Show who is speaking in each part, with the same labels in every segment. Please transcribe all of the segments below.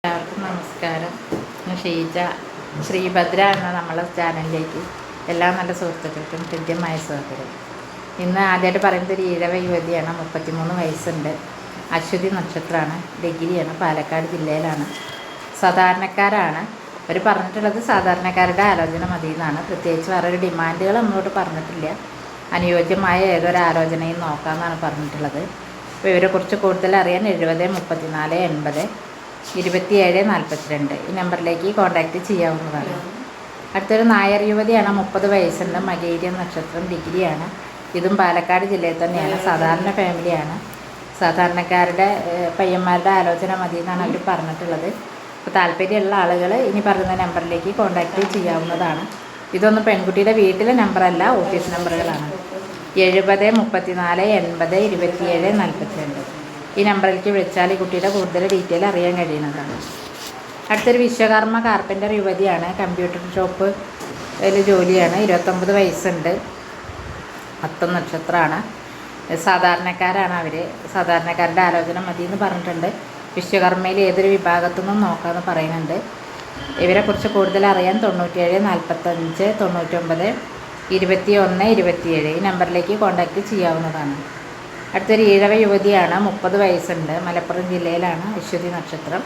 Speaker 1: എല്ലാവർക്കും നമസ്കാരം. ഷീജ ശ്രീഭദ്ര എന്ന നമ്മളെ ചാനലിലേക്ക് എല്ലാ നല്ല സുഹൃത്തുക്കൾക്കും ഹൃദ്യമായ സ്വാഗതം. ഇന്ന് ആദ്യമായിട്ട് പറയുന്നത് ഒരു ഈഴവ യുവതിയാണ്. 33 വയസ്സുണ്ട്. അശ്വതി നക്ഷത്രമാണ്. ഡിഗ്രിയാണ്. പാലക്കാട് ജില്ലയിലാണ്. സാധാരണക്കാരാണ്. അവർ പറഞ്ഞിട്ടുള്ളത് സാധാരണക്കാരുടെ ആലോചന മതി എന്നാണ്. പ്രത്യേകിച്ച് വേറൊരു ഡിമാൻഡുകൾ നമ്മളോട് പറഞ്ഞിട്ടില്ല. അനുയോജ്യമായ ഏതൊരു ആലോചനയും നോക്കാമെന്നാണ് പറഞ്ഞിട്ടുള്ളത്. അപ്പോൾ ഇവരെക്കുറിച്ച് കൂടുതൽ അറിയാൻ 70 34 80 27 42 ഈ നമ്പറിലേക്ക് കോൺടാക്റ്റ് ചെയ്യാവുന്നതാണ്. അടുത്തൊരു നായർ യുവതിയാണ്. 30 വയസ്സുണ്ട്. മകേരിയം നക്ഷത്രം. ഡിഗ്രിയാണ്. ഇതും പാലക്കാട് ജില്ലയിൽ തന്നെയാണ്. സാധാരണ ഫാമിലിയാണ്. സാധാരണക്കാരുടെ പയ്യന്മാരുടെ ആലോചന മതി എന്നാണ് അവർ പറഞ്ഞിട്ടുള്ളത്. അപ്പോൾ താല്പര്യമുള്ള ആളുകൾ ഇനി പറയുന്ന നമ്പറിലേക്ക് കോൺടാക്റ്റ് ചെയ്യാവുന്നതാണ്. ഇതൊന്നും പെൺകുട്ടിയുടെ വീട്ടിലെ നമ്പറല്ല, ഓഫീസ് നമ്പറുകളാണ്. 70 34 80 27 42 ഈ നമ്പറിലേക്ക് വിളിച്ചാൽ ഈ കുട്ടിയുടെ കൂടുതൽ ഡീറ്റെയിൽ അറിയാൻ കഴിയുന്നതാണ്. അടുത്തൊരു വിശ്വകർമ്മ കാർപ്പൻ്റർ യുവതിയാണ്. കമ്പ്യൂട്ടർ ഷോപ്പിൽ ജോലിയാണ്. 29 വയസ്സുണ്ട്. അത്തം നക്ഷത്രമാണ്. സാധാരണക്കാരാണ് അവർ. സാധാരണക്കാരുടെ ആലോചന മതി എന്ന് പറഞ്ഞിട്ടുണ്ട്. വിശ്വകർമ്മയിൽ ഏതൊരു വിഭാഗത്തു നിന്നും നോക്കാമെന്ന് പറയുന്നുണ്ട്. ഇവരെക്കുറിച്ച് കൂടുതൽ അറിയാൻ 97 45 99 21 27 ഈ നമ്പറിലേക്ക് കോൺടാക്റ്റ് ചെയ്യാവുന്നതാണ്. അടുത്തൊരു ഈഴവ യുവതിയാണ്. 30 വയസ്സുണ്ട്. മലപ്പുറം ജില്ലയിലാണ്. അശ്വതി നക്ഷത്രം.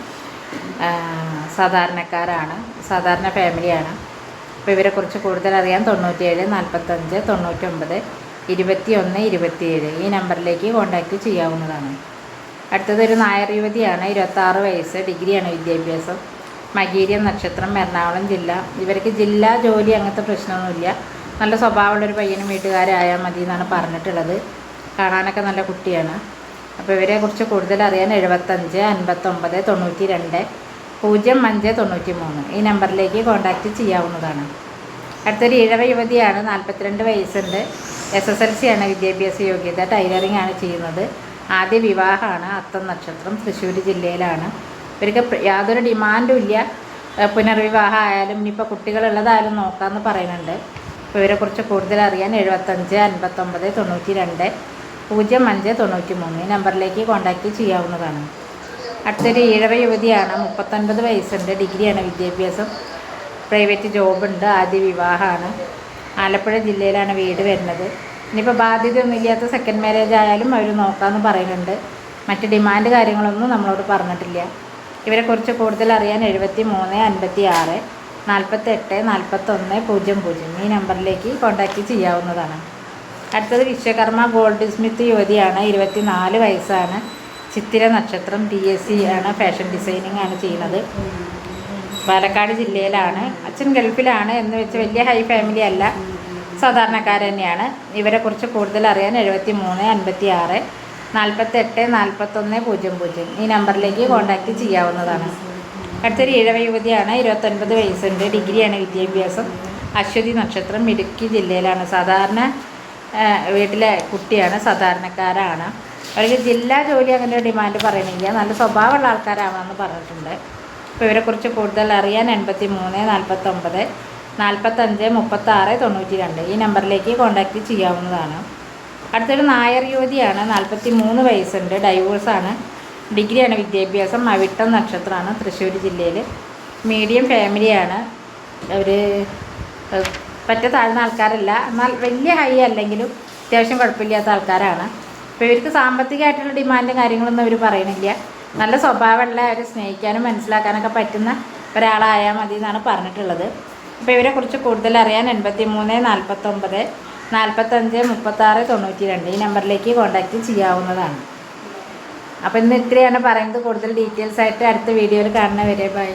Speaker 1: സാധാരണക്കാരാണ്. സാധാരണ ഫാമിലിയാണ്. അപ്പോൾ ഇവരെക്കുറിച്ച് കൂടുതൽ അറിയാൻ 97 45 99 21 27 ഈ നമ്പറിലേക്ക് കോൺടാക്റ്റ് ചെയ്യാവുന്നതാണ്. അടുത്തതൊരു നായർ യുവതിയാണ്. 26 വയസ്സ്. ഡിഗ്രിയാണ് വിദ്യാഭ്യാസം. മകീരിയം നക്ഷത്രം. എറണാകുളം ജില്ല. ഇവർക്ക് ജില്ല ജോലി അങ്ങനത്തെ പ്രശ്നമൊന്നുമില്ല. നല്ല സ്വഭാവമുള്ളൊരു പയ്യനും വീട്ടുകാരായാൽ മതി എന്നാണ് പറഞ്ഞിട്ടുള്ളത്. കാണാനൊക്കെ നല്ല കുട്ടിയാണ്. അപ്പോൾ ഇവരെക്കുറിച്ച് കൂടുതൽ അറിയാൻ 75 59 92 05 93 ഈ നമ്പറിലേക്ക് കോൺടാക്റ്റ് ചെയ്യാവുന്നതാണ്. അടുത്തൊരു ഈഴവ യുവതിയാണ്. 42 വയസ്സുണ്ട്. SSLC ആണ് വിദ്യാഭ്യാസ യോഗ്യത. ടൈലറിംഗ് ആണ് ചെയ്യുന്നത്. ആദ്യ വിവാഹമാണ്. അത്തം നക്ഷത്രം. തൃശ്ശൂർ ജില്ലയിലാണ്. ഇവർക്ക് യാതൊരു ഡിമാൻഡും ഇല്ല. പുനർവിവാഹം ആയാലും ഇനിയിപ്പോൾ കുട്ടികളുള്ളതായാലും നോക്കാമെന്ന് പറയുന്നുണ്ട്. അപ്പോൾ ഇവരെക്കുറിച്ച് കൂടുതൽ അറിയാൻ 75 59 92 05 93 ഈ നമ്പറിലേക്ക് കോൺടാക്റ്റ് ചെയ്യാവുന്നതാണ്. അടുത്തൊരു ഈഴവ യുവതിയാണ്. 39 വയസ്സുണ്ട്. ഡിഗ്രിയാണ് വിദ്യാഭ്യാസം. പ്രൈവറ്റ് ജോബുണ്ട്. ആദ്യ വിവാഹമാണ്. ആലപ്പുഴ ജില്ലയിലാണ് വീട് വരുന്നത്. ഇനിയിപ്പോൾ ബാധ്യതയൊന്നും ഇല്ലാത്ത സെക്കൻഡ് മാരേജ് ആയാലും അവർ നോക്കാമെന്ന് പറയുന്നുണ്ട്. മറ്റ് ഡിമാൻഡ് കാര്യങ്ങളൊന്നും നമ്മളോട് പറഞ്ഞിട്ടില്ല. ഇവരെക്കുറിച്ച് കൂടുതൽ അറിയാൻ 73 56 48 41 00 ഈ നമ്പറിലേക്ക് കോൺടാക്റ്റ് ചെയ്യാവുന്നതാണ്. അടുത്തത് വിശ്വകർമ്മ ഗോൾഡ് സ്മിത്ത് യുവതിയാണ്. 24 വയസ്സാണ്. ചിത്തിര നക്ഷത്രം. DSc ആണ്. ഫാഷൻ ഡിസൈനിങ് ആണ് ചെയ്യുന്നത്. പാലക്കാട് ജില്ലയിലാണ്. അച്ഛൻ ഗൾഫിലാണ് എന്ന് വെച്ച് വലിയ ഹൈ ഫാമിലി അല്ല, സാധാരണക്കാർ തന്നെയാണ്. ഇവരെക്കുറിച്ച് കൂടുതൽ അറിയാൻ 73 56 48 41 00 ഈ നമ്പറിലേക്ക് കോൺടാക്റ്റ് ചെയ്യാവുന്നതാണ്. അടുത്തൊരു ഈഴവ യുവതിയാണ്. 29 വയസ്സുണ്ട്. ഡിഗ്രിയാണ് വിദ്യാഭ്യാസം. അശ്വതി നക്ഷത്രം. ഇടുക്കി ജില്ലയിലാണ്. സാധാരണ വീട്ടിലെ കുട്ടിയാണ്. സാധാരണക്കാരാണ്. അവർക്ക് ജില്ലാ ജോലി അങ്ങനെ ഡിമാൻഡ് പറയണില്ല. നല്ല സ്വഭാവമുള്ള ആൾക്കാരാണെന്ന് പറഞ്ഞിട്ടുണ്ട്. അപ്പോൾ ഇവരെക്കുറിച്ച് കൂടുതൽ അറിയാൻ 83 49 45 36 92 ഈ നമ്പറിലേക്ക് കോൺടാക്റ്റ് ചെയ്യാവുന്നതാണ്. അടുത്തൊരു നായർ യുവതിയാണ്. 43 വയസ്സുണ്ട്. ഡൈവോഴ്സാണ്. ഡിഗ്രിയാണ് വിദ്യാഭ്യാസം. അവിട്ടം നക്ഷത്രമാണ്. തൃശ്ശൂർ ജില്ലയിൽ. മീഡിയം ഫാമിലിയാണ്. അവർ പറ്റ താഴ്ന്ന ആൾക്കാരല്ല, എന്നാൽ വലിയ ഹൈ അല്ലെങ്കിലും അത്യാവശ്യം കുഴപ്പമില്ലാത്ത ആൾക്കാരാണ്. അപ്പോൾ ഇവർക്ക് സാമ്പത്തികമായിട്ടുള്ള ഡിമാൻഡും കാര്യങ്ങളൊന്നും അവർ പറയുന്നില്ല. നല്ല സ്വഭാവമുള്ള, അവർ സ്നേഹിക്കാനും മനസ്സിലാക്കാനൊക്കെ പറ്റുന്ന ഒരാളായാൽ മതി എന്നാണ് പറഞ്ഞിട്ടുള്ളത്. അപ്പോൾ ഇവരെക്കുറിച്ച് കൂടുതൽ അറിയാൻ 83 49 45 36 92 ഈ നമ്പറിലേക്ക് കോൺടാക്റ്റ് ചെയ്യാവുന്നതാണ്. അപ്പോൾ ഇന്ന് ഇത്രയാണ് പറയുന്നത്. കൂടുതൽ ഡീറ്റെയിൽസ് ആയിട്ട് അടുത്ത വീഡിയോയിൽ കാണുന്നവരെ ബൈ.